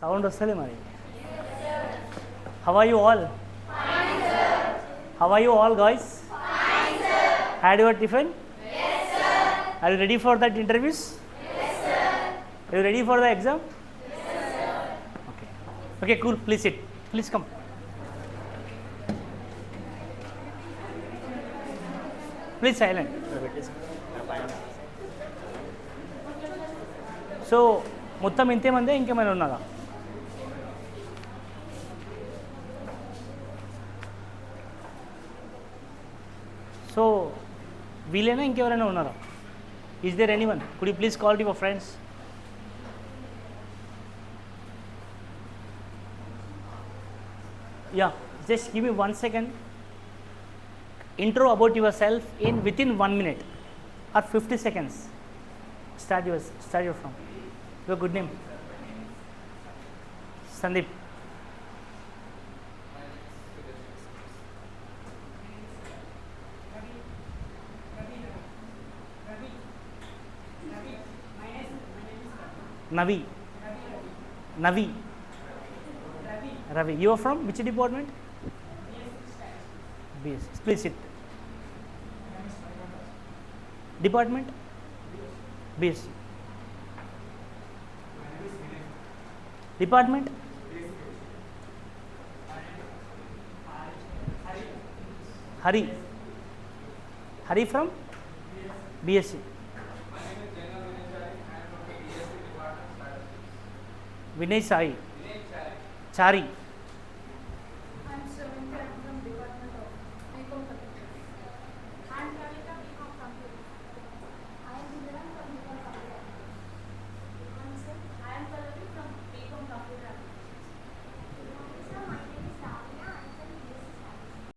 Sound వస్తుంది మరి. How are you all? Fine, sir. How are you all, guys? Fine, sir. Had your tiffin? Yes, sir. Are you ready for that interviews? Yes, sir. Are you ready for the exam? Yes, sir. Okay. Okay, cool. Please sit. Please come. Please silent. So మొత్తం ఇంతేమందే ఇంకేమైనా ఉన్నదా? So వీళ్ళైనా ఇంకెవరైనా ఉన్నారా? Is there anyone? Could you please call your friends? Yeah, just give me 1 second. Intro about yourself in within 1 minute or 50 seconds. Start your from. Your good name? Sandeep. Navi. Ravi. You are from which department? BS. Please sit. Department? BS. Department? Hari. Hari from? BSc. Vinay Sai. Chari.